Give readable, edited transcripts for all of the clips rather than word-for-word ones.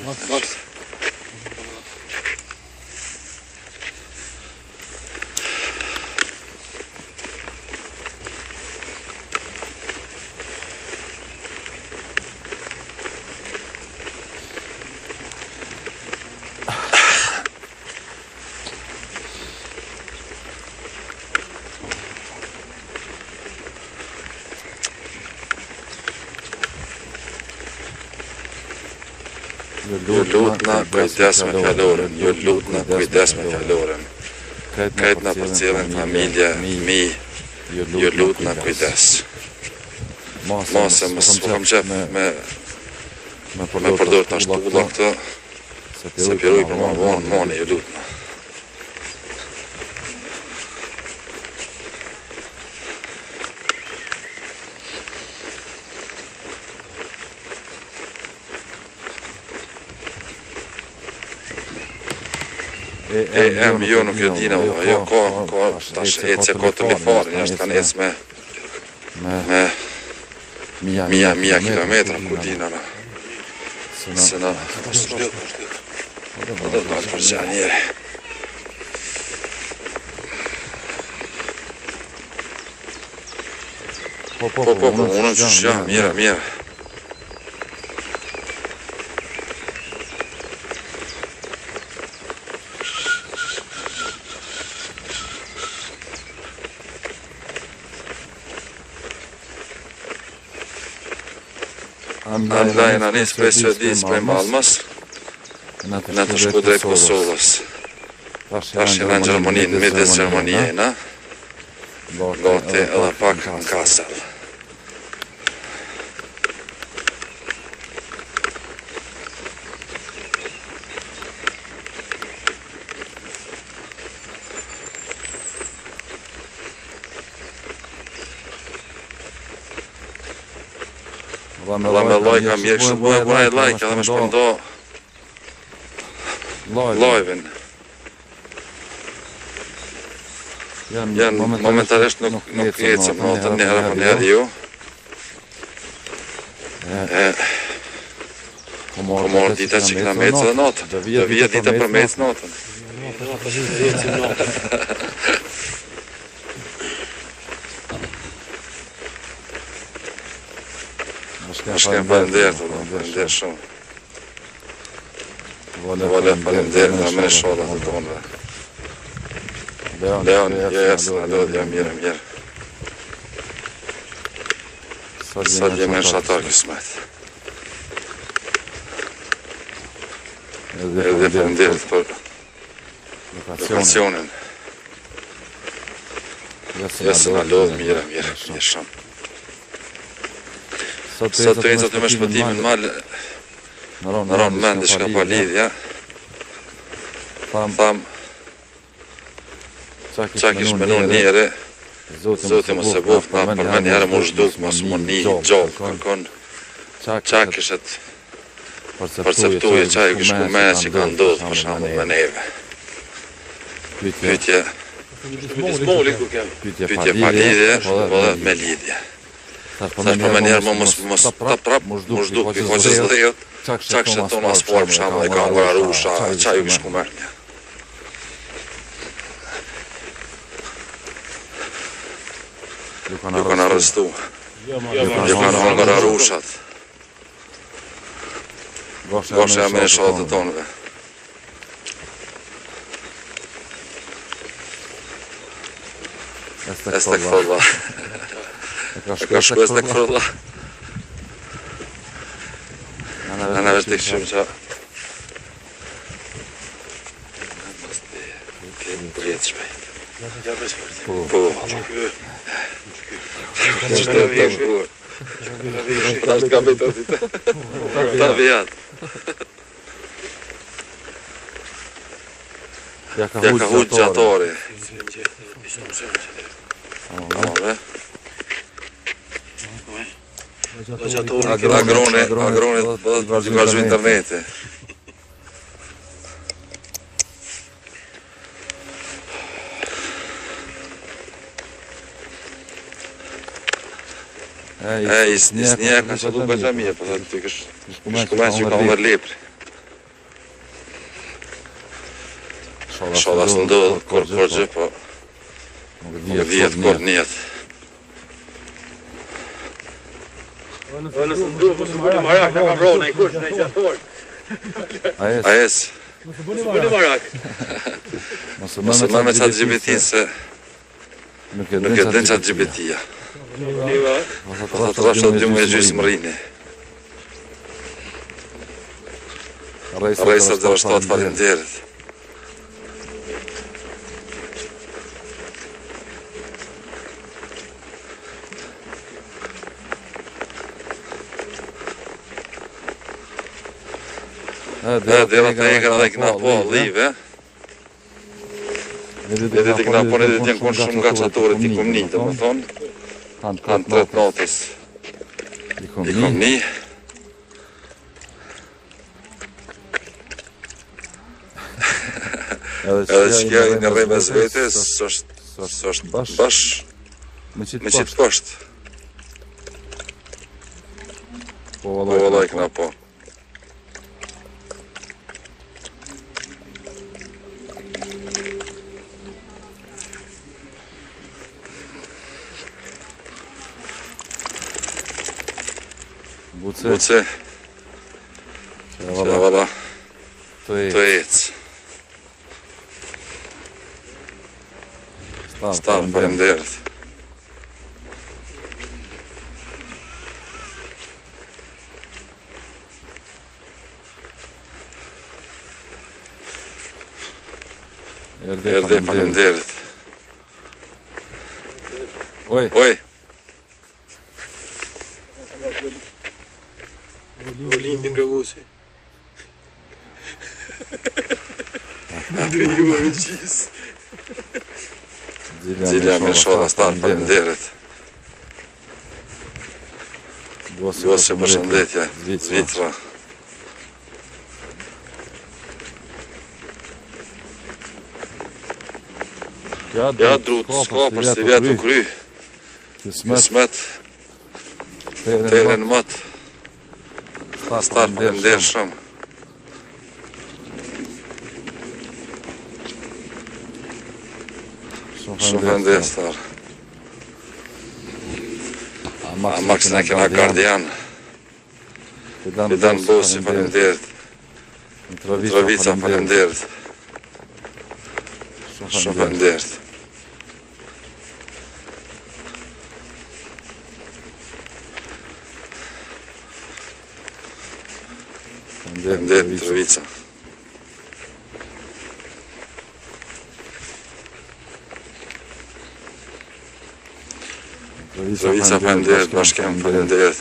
Max. Ju lutna kujdes me fjaloren, ju lutna kujdes me fjaloren. Krejtna për cilën familje, mi, ju lutna kujdes. Mase më s'pëkam qef me përdor të ashtulla këtë, se piruj për ma vonë, moni, ju lutna. Jo nuk e dina, jo ka, tash ece ka të lifarin, është kanë ec me mija kilometra ku dina na. Se na, do të dalë për gja njeri. Unë që shja, mira. Andaj në njës prej Svedis, prej Malmës, në të shku drejt Kosovës. Tash në Gjermani, në midis Gjermanijena, gati edhe pak në Kassel. Dhe me lajka mirë, kështë bëna e lajka dhe me shpëndo live-in. Janë momentarisht nuk ecëm natën njëherë për njëherë ju. Po morë dita që këna mecë dhe natën, dhe vija dita për mecë natën. Shkem falenderë të falenderë shumë. Vole falenderë në mene shoda të tonëve. Leon, jesë, në lodhja, mirë. Sot jemi në shatar kësmet. Edhe falenderë për lokacionin. Jesë, në lodhë, mirë shumë. Sot të ecët të me shpëtimin malë, në ronë mendi shka pa lidhja. Tham, qa kish menu njeri, Zoti më se boft, na për me njerë më shduk, më së më një gjallë, kërkon, qa kishet perceptuje qa i kishku me që ka ndodhë për shamë me neve. Pytje pa lidhje, dhe me lidhje. Thash për me njerë më mos të prap, më shduk, për koqës dhejët, qa kështë tonë aspor për shamë dhe ka nga rusha, qa ju kishku merë një. Ju kanë arrestu, ju kanë nga rushat. Goshe jam e shatë të tonëve. Estekfirullah. E ka shku estekfirullah. Ana vetë të këshim qa. Përjetë shpejt. Po. Qështë të vishë. Ta është kam bëjtë atë. Ta vijat. Ja ka hujtë gjatori. Agrone të vazhë interneti. Isnija ka që du për gjamije, për të këshkumen që ka unë lepri. Inshallah s'ndodh kur gjë, po nuk vjet kur njet. Nëse ndodh mos bëni marak, na ka vrona i kush, na i qator. Ajes. Mos bëni marak. Mos më me ChatGPT se nuk e din ChatGPT-ja. Ata trashë dy muaj gjysmë rrini. Rejsa 07 faleminderit. Dera të egra dhe këna po live. Edhe të këna po në dhe t'jen konë shumë nga qatorit i kom një, të më thonë. Kanë 3 notës i kom një. Edhe që kja i në rejme zvetes, s'është bash me qitë poshtë. Po vëllaj këna po. Buce. Që valla të ecë. Stavë, faleminderit. Erdhe, faleminderit. Oj. Olindin rëvusi. Adre ju e qisë. Zilja me shola starë, faleminderit. Vose përshëndetje, Zvitra. Ja drut, s'ka për si vjetë u kry. Kismet. Teren mat. Starë faleminderit shumë. Shumë faleminderit starë. Maks në kena gardian. Fidan Bosi, faleminderit. Mitrovica, faleminderit. Shumë faleminderit. Faleminderit, Mitrovica. Mitrovica, faleminderit, bashkem, faleminderit.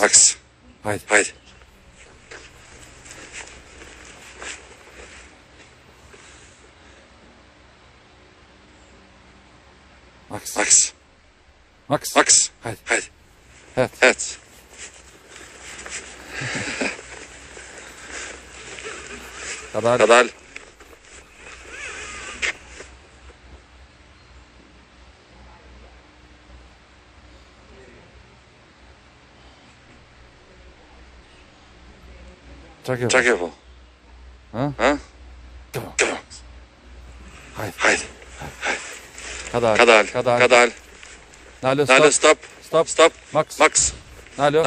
Aks. Hajde. Aks. Hajde. Het. Kadal. Čakjevo. Ha? Hajde. Kadal. Nalo, stop. Max. Nalo.